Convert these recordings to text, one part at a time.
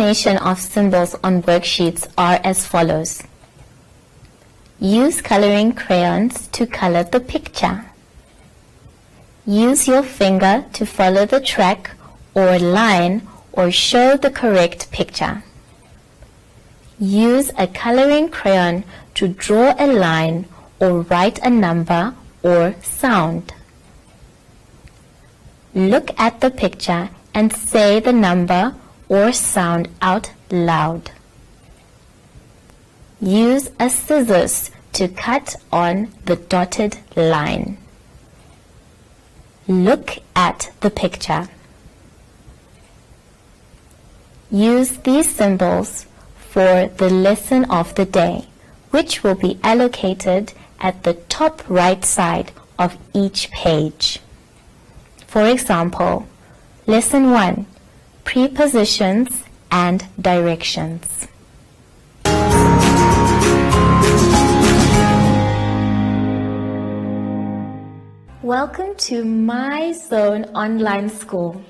combination of symbols on worksheets are as follows. Use coloring crayons to color the picture. Use your finger to follow the track or line or show the correct picture. Use a coloring crayon to draw a line or write a number or sound. Look at the picture and say the number or sound out loud. Use a scissors to cut on the dotted line. Look at the picture. Use these symbols for the lesson of the day, which will be allocated at the top right side of each page. For example, Lesson 1, Prepositions and Directions. Welcome to My Zone Online School.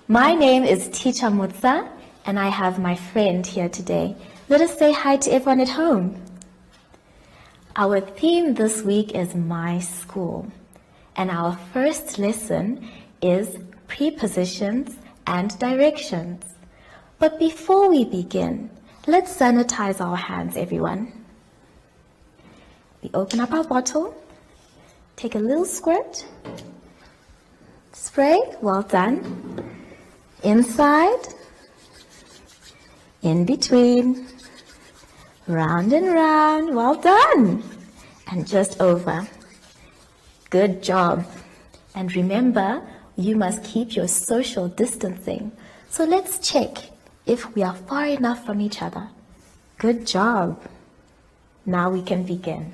My name is Teacher Mutsa, and I have my friend here today. Let us say hi to everyone at home. Our theme this week is My School, and our first lesson is Prepositions and Directions. But before we begin, let's sanitize our hands, everyone. We open up our bottle, take a little squirt, spray, well done, inside, in between, round and round, well done, and just over. Good job. And remember, you must keep your social distancing. So let's check if we are far enough from each other. Good job. Now we can begin.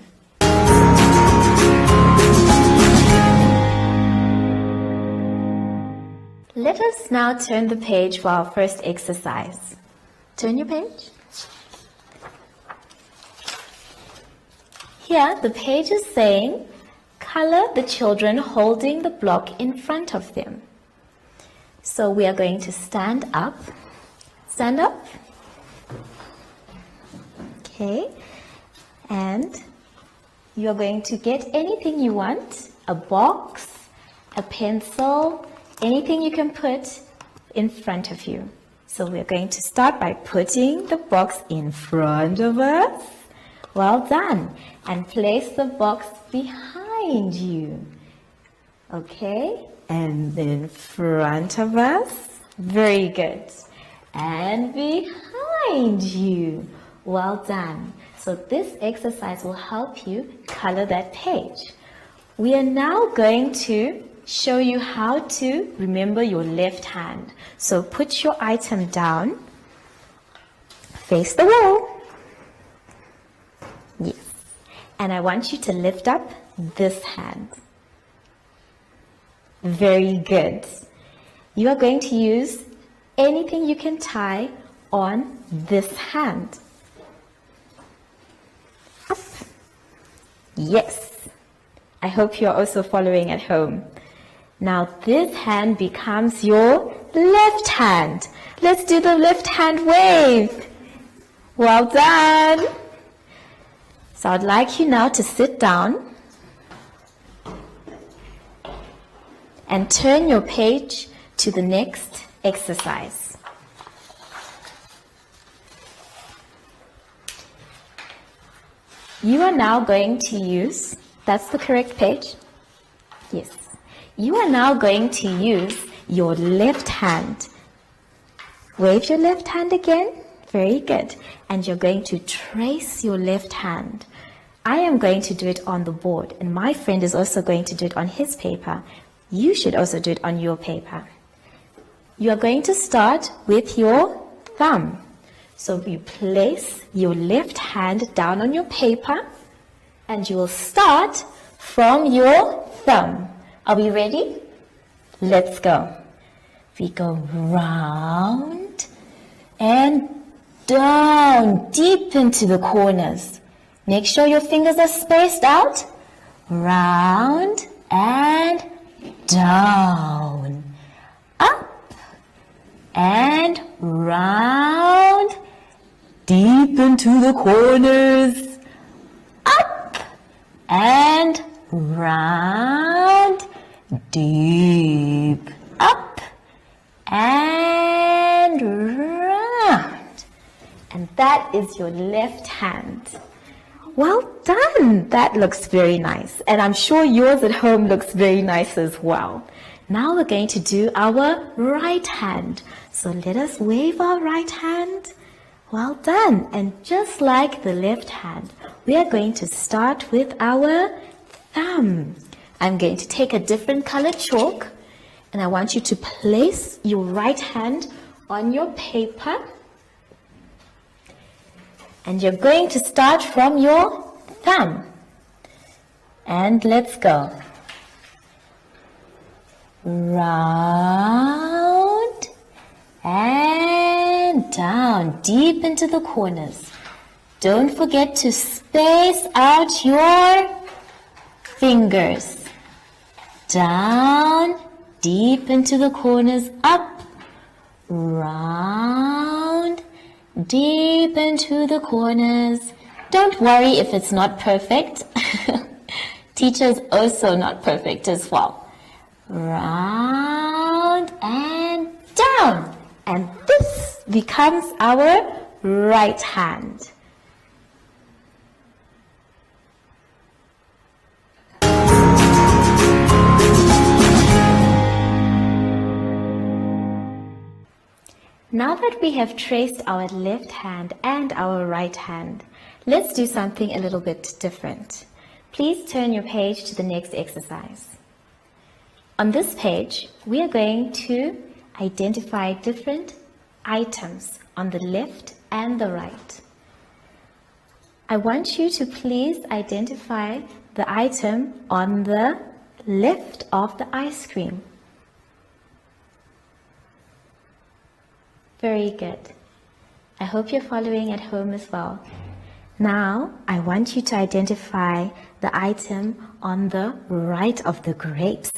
Let us now turn the page for our first exercise. Turn your page. Here, the page is saying, color the children holding the block in front of them. So we are going to stand up. Stand up. Okay. And you are going to get anything you want, a box, a pencil, anything you can put in front of you. So we're going to start by putting the box in front of us. Well done. And place the box behind you. Okay. And in front of us. Very good. And behind you. Well done. So this exercise will help you color that page. We are now going to show you how to remember your left hand. So put your item down, face the wall. Yes. And I want you to lift up this hand. Very good. You are going to use anything you can tie on this hand. Up. Yes. I hope you are also following at home. Now this hand becomes your left hand. Let's do the left hand wave. Well done. So I'd like you now to sit down and turn your page to the next exercise. You are now going to use, that's the correct page? Yes. You are now going to use your left hand. Wave your left hand again. Very good. And you're going to trace your left hand. I am going to do it on the board, and my friend is also going to do it on his paper. You should also do it on your paper. You are going to start with your thumb. So you place your left hand down on your paper, and you will start from your thumb. Are we ready? Let's go. We go round and down, deep into the corners. Make sure your fingers are spaced out. Round and down. Up and round, deep into the corners, up and round, deep, up and round. And that is your left hand. Well done! That looks very nice. And I'm sure yours at home looks very nice as well. Now we're going to do our right hand. So let us wave our right hand. Well done. And just like the left hand, we are going to start with our thumb. I'm going to take a different colored chalk, and I want you to place your right hand on your paper. And you're going to start from your thumb. And let's go. Round and down, deep into the corners. Don't forget to space out your fingers. Down, deep into the corners, up, round, deep into the corners. Don't worry if it's not perfect. Teacher is also not perfect as well. Round and down. And this becomes our right hand. Now that we have traced our left hand and our right hand, let's do something a little bit different. Please turn your page to the next exercise. On this page, we are going to identify different items on the left and the right. I want you to please identify the item on the left of the ice cream. Very good. I hope you're following at home as well. Now, I want you to identify the item on the right of the grapes.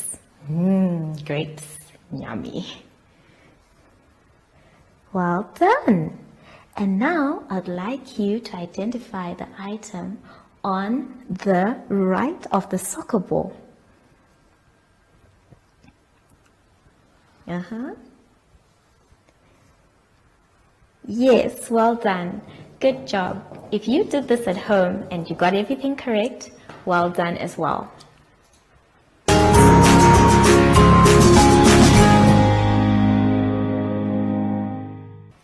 Grapes, yummy. Well done. And now, I'd like you to identify the item on the right of the soccer ball. Yes, well done. Good job. If you did this at home and you got everything correct, well done as well.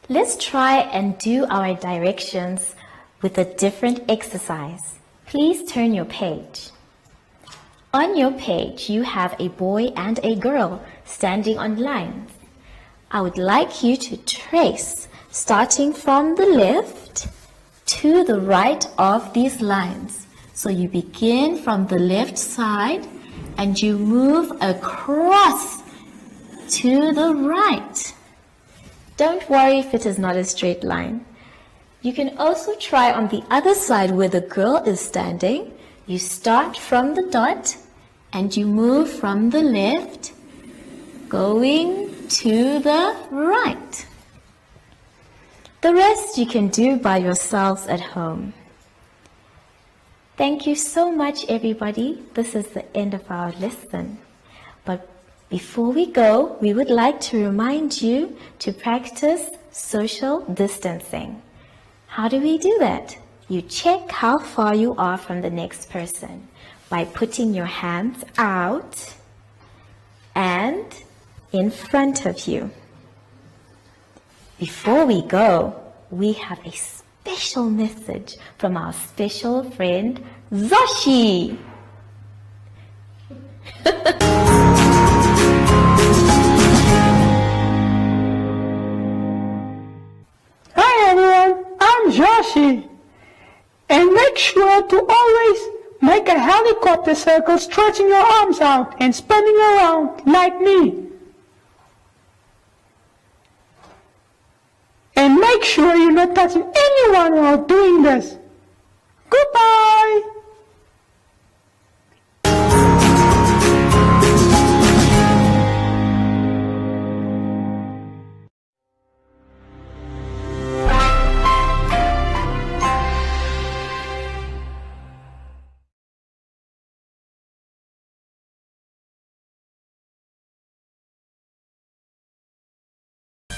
Let's try and do our directions with a different exercise. Please turn your page. On your page, you have a boy and a girl standing on lines. I would like you to trace starting from the left to the right of these lines. So you begin from the left side and you move across to the right. Don't worry if it is not a straight line. You can also try on the other side where the girl is standing. You start from the dot and you move from the left going to the right. The rest you can do by yourselves at home. Thank you so much, everybody. This is the end of our lesson. But before we go, we would like to remind you to practice social distancing. How do we do that? You check how far you are from the next person by putting your hands out and in front of you. Before we go, we have a special message from our special friend, Zoshi. Hi everyone, I'm Zoshi. And make sure to always make a helicopter circle stretching your arms out and spinning around like me. And make sure you're not touching anyone while doing this. Goodbye!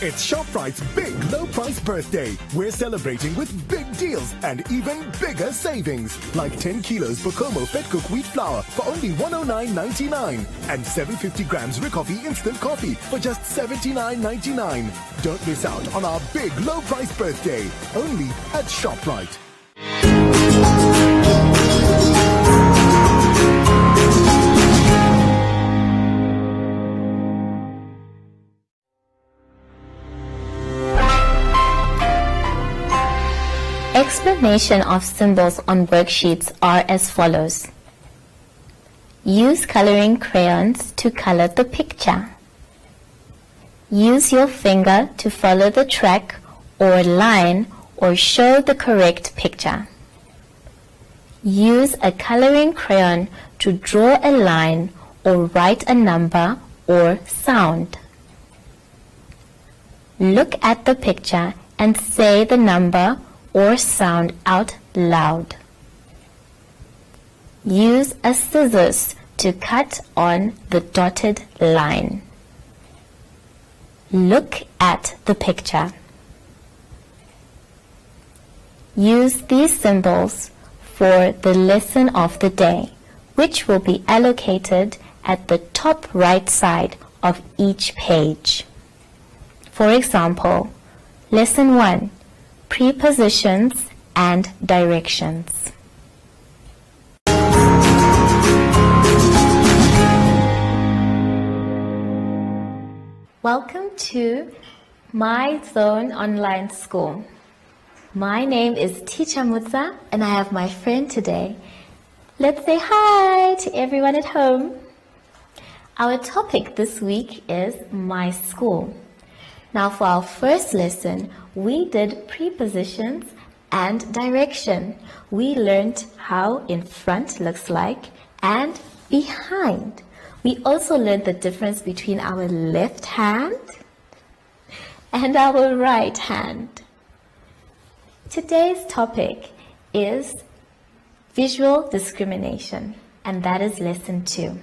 It's ShopRite's big low price birthday. We're celebrating with big deals and even bigger savings. Like 10 kilos Bokomo Fed Cook wheat flour for only $109.99 and 750 grams Ricoffee instant coffee for just $79.99. Don't miss out on our big low price birthday. Only at ShopRite. Explanation of symbols on worksheets are as follows. Use coloring crayons to color the picture. Use your finger to follow the track or line or show the correct picture. Use a coloring crayon to draw a line or write a number or sound. Look at the picture and say the number or sound out loud. Use a scissors to cut on the dotted line. Look at the picture. Use these symbols for the lesson of the day, which will be allocated at the top right side of each page. For example, Lesson 1, Prepositions and Directions. Welcome to My Zone Online School. My name is Teacher Mutsa and I have my friend today. Let's say hi to everyone at home. Our topic this week is My School. Now for our first lesson, we did prepositions and direction. We learned how in front looks like and behind. We also learned the difference between our left hand and our right hand. Today's topic is visual discrimination, and that is lesson 2.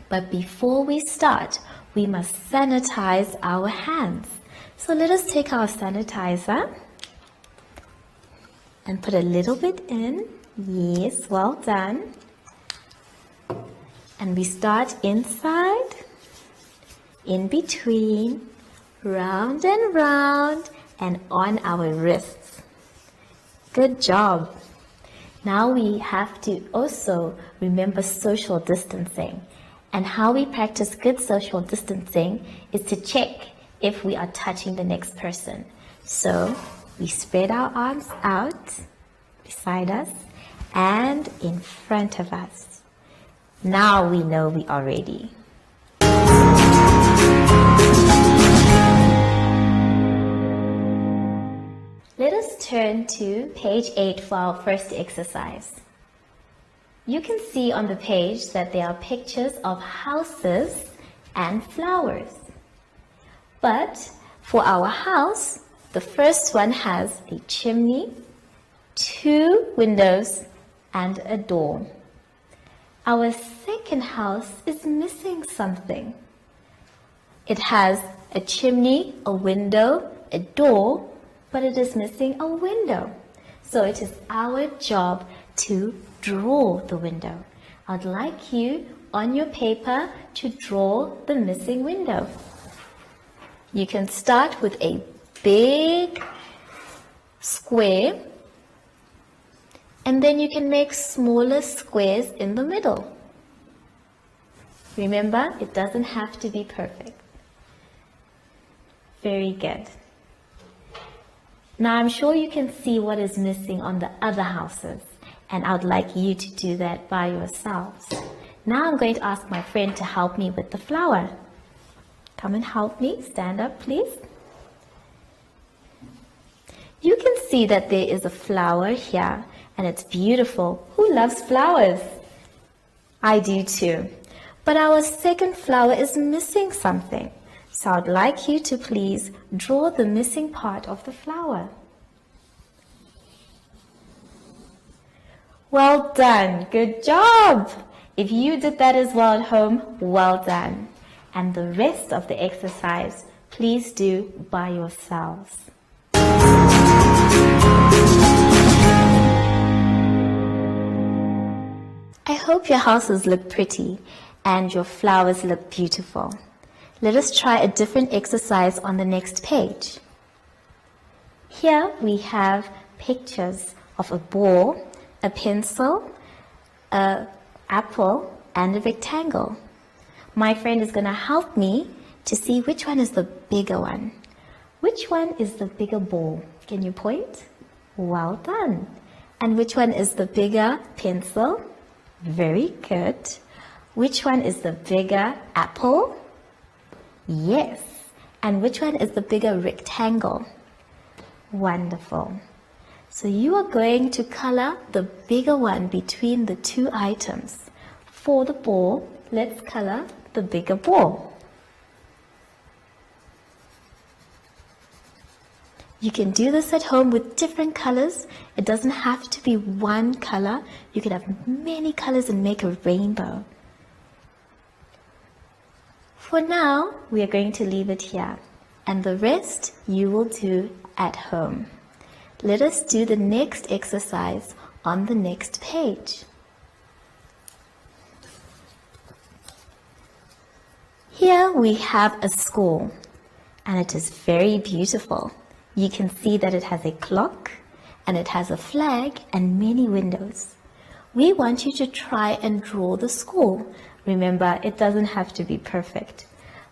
But before we start, we must sanitize our hands. So let us take our sanitizer and put a little bit in. Yes, well done. And we start inside, in between, round and on our wrists. Good job. Now we have to also remember social distancing. And how we practice good social distancing is to check if we are touching the next person. So we spread our arms out beside us and in front of us. Now we know we are ready. Let us turn to page 8 for our first exercise. You can see on the page that there are pictures of houses and flowers. But for our house, the first one has a chimney, 2 windows, and a door. Our second house is missing something. It has a chimney, a window, a door, but it is missing a window. So it is our job to draw the window. I'd like you on your paper to draw the missing window. You can start with a big square and then you can make smaller squares in the middle. Remember, it doesn't have to be perfect. Very good. Now I'm sure you can see what is missing on the other houses, and I'd like you to do that by yourselves. Now I'm going to ask my friend to help me with the flower. Come and help me. Stand up, please. You can see that there is a flower here, and it's beautiful. Who loves flowers? I do too. But our second flower is missing something. So I'd like you to please draw the missing part of the flower. Well done. Good job. If you did that as well at home, well done. And the rest of the exercise, please do by yourselves. I hope your houses look pretty and your flowers look beautiful. Let us try a different exercise on the next page. Here we have pictures of a ball, a pencil, an apple, and a rectangle. My friend is going to help me to see which one is the bigger one. Which one is the bigger ball? Can you point? Well done. And which one is the bigger pencil? Very good. Which one is the bigger apple? Yes. And which one is the bigger rectangle? Wonderful. So you are going to color the bigger one between the two items. For the ball, let's color the bigger ball. You can do this at home with different colors. It doesn't have to be one color. You can have many colors and make a rainbow. For now, we are going to leave it here, and the rest you will do at home. Let us do the next exercise on the next page. Here we have a school, and it is very beautiful. You can see that it has a clock, and it has a flag and many windows. We want you to try and draw the school. Remember, it doesn't have to be perfect,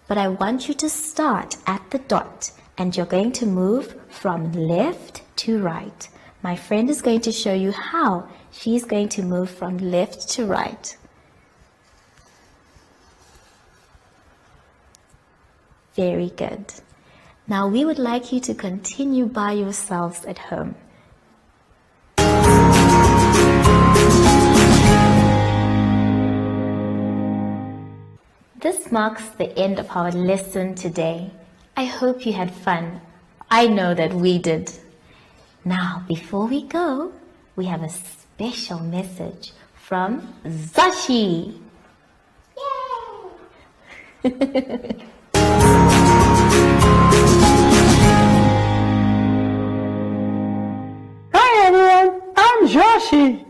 but I want you to start at the dot, and you're going to move from left to right. My friend is going to show you how. She's going to move from left to right. Very good. Now we would like you to continue by yourselves at home. This marks the end of our lesson today. I hope you had fun. I know that we did. Now, before we go, we have a special message from Zashi. Yay! Hi everyone, I'm Joshi.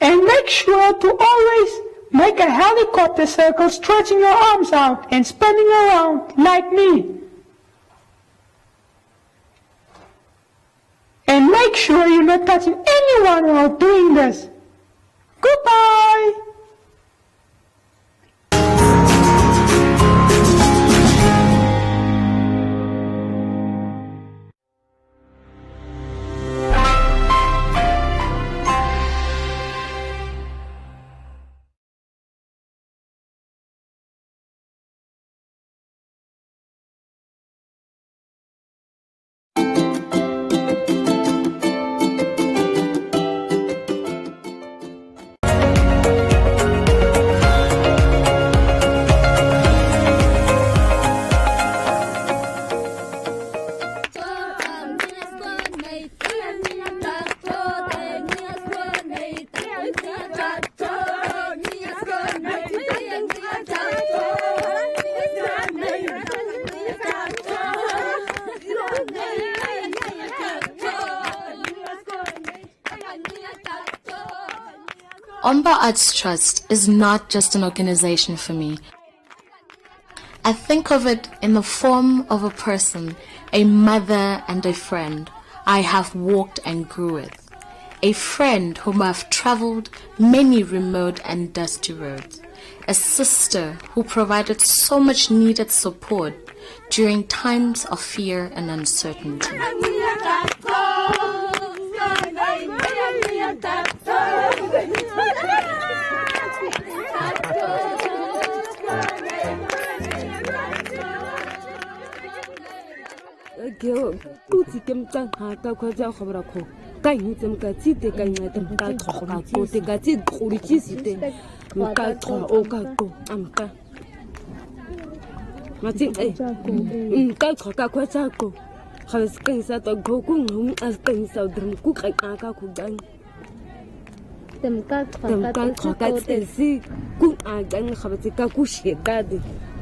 And make sure to always make a helicopter circle, stretching your arms out and spinning around like me. And make sure you're not touching anyone while doing this. Goodbye! Omba Arts Trust is not just an organization for me. I think of it in the form of a person, a mother and a friend I have walked and grew with. A friend whom I've traveled many remote and dusty roads. A sister who provided so much needed support during times of fear and uncertainty.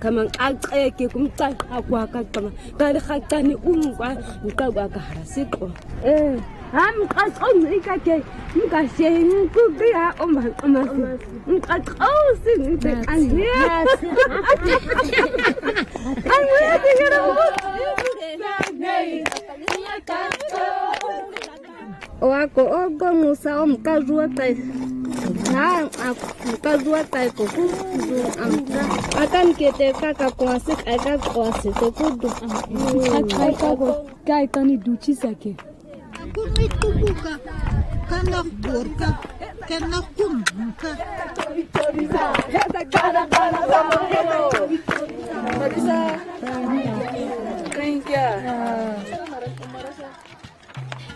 Kamang aqeke kumqaqa kwaka kama kale khaqani ungwa nqaqwa ka harasiko ham qaqon ikake ngasheng kuqiya omasi nqaqosi nqaqaniya Oako ogo musa omkazua kai na akazua kai koku akan kete kaka kwasi aka kwasi kokudu kai kani duchi sake Kubuka kana borka kana kumka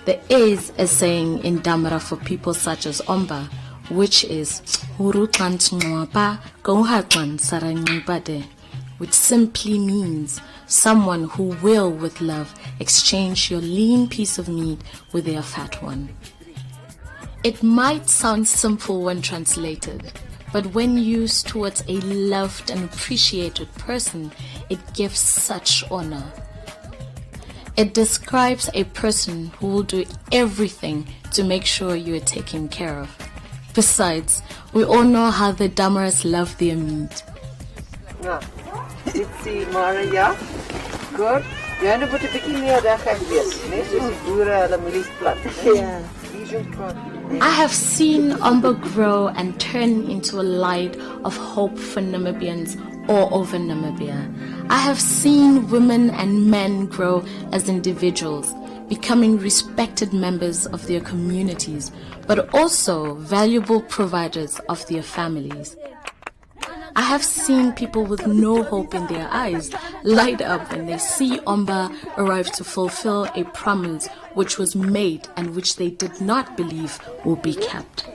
There is a saying in Damara for people such as Omba, which is which simply means someone who will, with love, exchange your lean piece of meat with their fat one. It might sound simple when translated, but when used towards a loved and appreciated person, it gives such honor. It describes a person who will do everything to make sure you are taken care of. Besides, we all know how the Damaras love their meat. Ditsie Maria, good. Jy moet 'n bietjie meer reg wees, né? Soos die boere hulle mielies plant. Ja. I have seen Omba grow and turn into a light of hope for Namibians all over Namibia. I have seen women and men grow as individuals, becoming respected members of their communities, but also valuable providers of their families. I have seen people with no hope in their eyes light up when they see Omba arrive to fulfill a promise which was made and which they did not believe will be kept.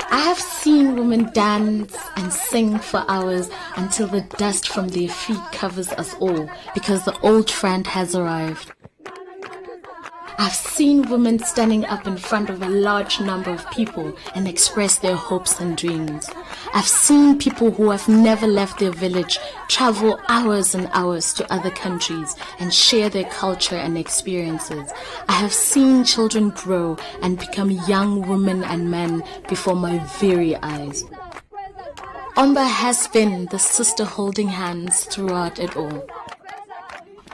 I have seen women dance and sing for hours until the dust from their feet covers us all because the old friend has arrived. I've seen women standing up in front of a large number of people and express their hopes and dreams. I've seen people who have never left their village travel hours and hours to other countries and share their culture and experiences. I have seen children grow and become young women and men before my very eyes. Omba has been the sister holding hands throughout it all.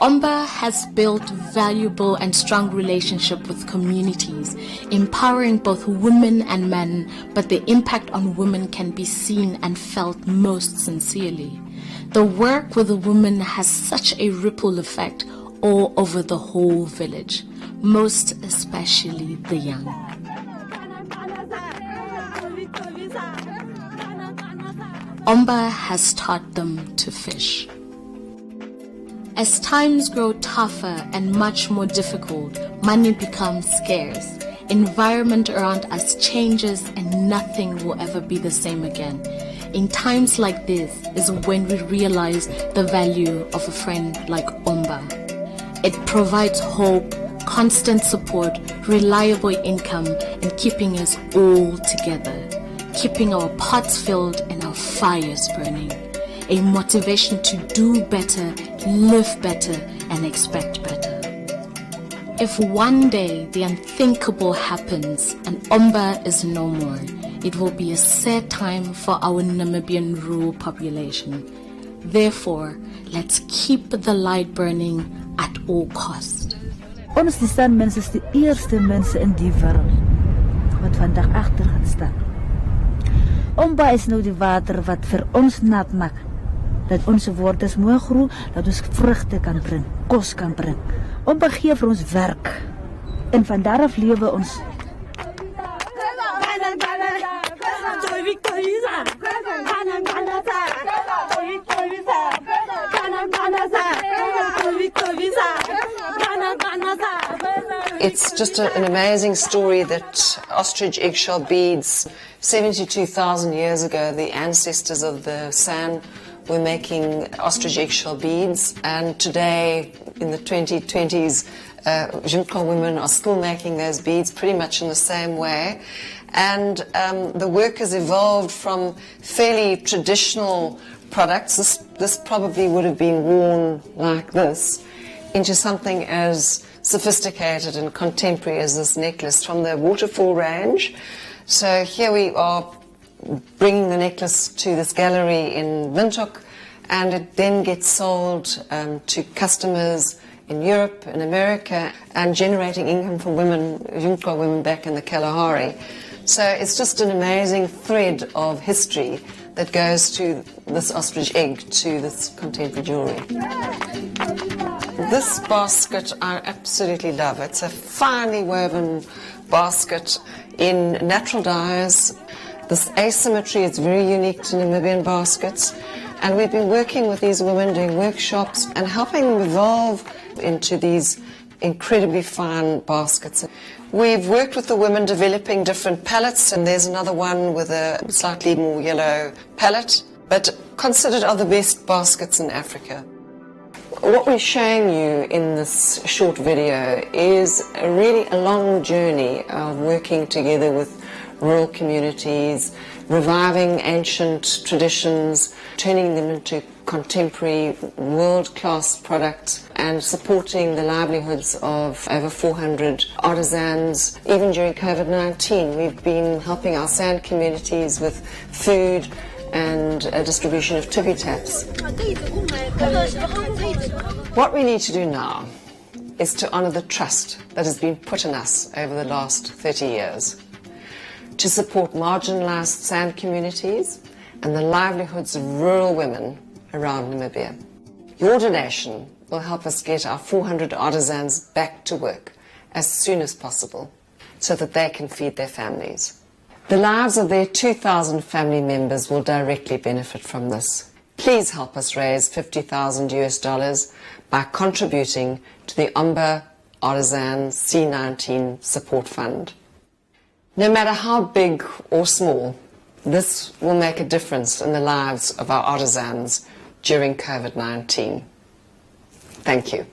Omba has built valuable and strong relationship with communities, empowering both women and men, but the impact on women can be seen and felt most sincerely. The work with the women has such a ripple effect all over the whole village, most especially the young. Omba has taught them to fish. As times grow tougher and much more difficult, money becomes scarce. Environment around us changes and nothing will ever be the same again. In times like this is when we realize the value of a friend like Omba. It provides hope, constant support, reliable income, and keeping us all together, keeping our pots filled and our fires burning. A motivation to do better, live better, and expect better. If one day the unthinkable happens and Omba is no more, it will be a sad time for our Namibian rural population. Therefore, let's keep the light burning at all costs. Ons die Sanmense is die eerste mense in die wêreld wat vandag agter gaan staan. Omba is nou die water wat vir ons nat maak. Dat onze wortels mooi groeien, dat ons vruchten kan brengen, kos kan brengen. Omba gee vir ons werk. En van daaraf lewe ons. It's just an amazing story that ostrich eggshell beads, 72,000 years ago, the ancestors of the San we're making ostrich eggshell beads, and today in the 2020s, Junko women are still making those beads pretty much in the same way. And the work has evolved from fairly traditional products. This probably would have been worn like this, into something as sophisticated and contemporary as this necklace from the waterfall range. So here we are bringing the necklace to this gallery in Windhoek, and it then gets sold to customers in Europe, in America, and generating income for women, Junko women back in the Kalahari. So it's just an amazing thread of history that goes to this ostrich egg, to this contemporary jewelry. This basket I absolutely love. It's a finely woven basket in natural dyes. This asymmetry is very unique to Namibian baskets, and we've been working with these women, doing workshops and helping them evolve into these incredibly fine baskets. We've worked with the women developing different palettes, and there's another one with a slightly more yellow palette, but considered are the best baskets in Africa. What we're showing you in this short video is really a long journey of working together with rural communities, reviving ancient traditions, turning them into contemporary world-class products, and supporting the livelihoods of over 400 artisans. Even during COVID-19, we've been helping our sand communities with food and a distribution of tippy taps. What we need to do now is to honour the trust that has been put in us over the last 30 years, to support marginalised sand communities and the livelihoods of rural women around Namibia. Your donation will help us get our 400 artisans back to work as soon as possible so that they can feed their families. The lives of their 2,000 family members will directly benefit from this. Please help us raise $50,000 by contributing to the Omba Artisan C19 Support Fund. No matter how big or small, this will make a difference in the lives of our artisans during COVID-19. Thank you.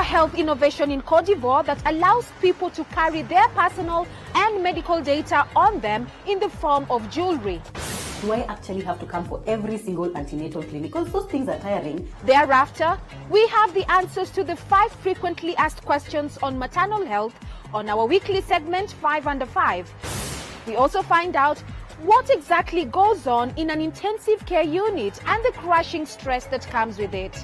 Health innovation in Cote d'Ivoire that allows people to carry their personal and medical data on them in the form of jewelry. Do I actually have to come for every single antenatal clinic? Because those things are tiring. Thereafter, we have the answers to the 5 frequently asked questions on maternal health on our weekly segment 5 Under 5. We also find out what exactly goes on in an intensive care unit and the crushing stress that comes with it.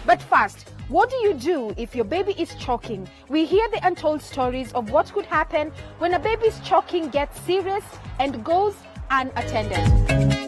But first, what do you do if your baby is choking? We hear the untold stories of what could happen when a baby's choking gets serious and goes unattended.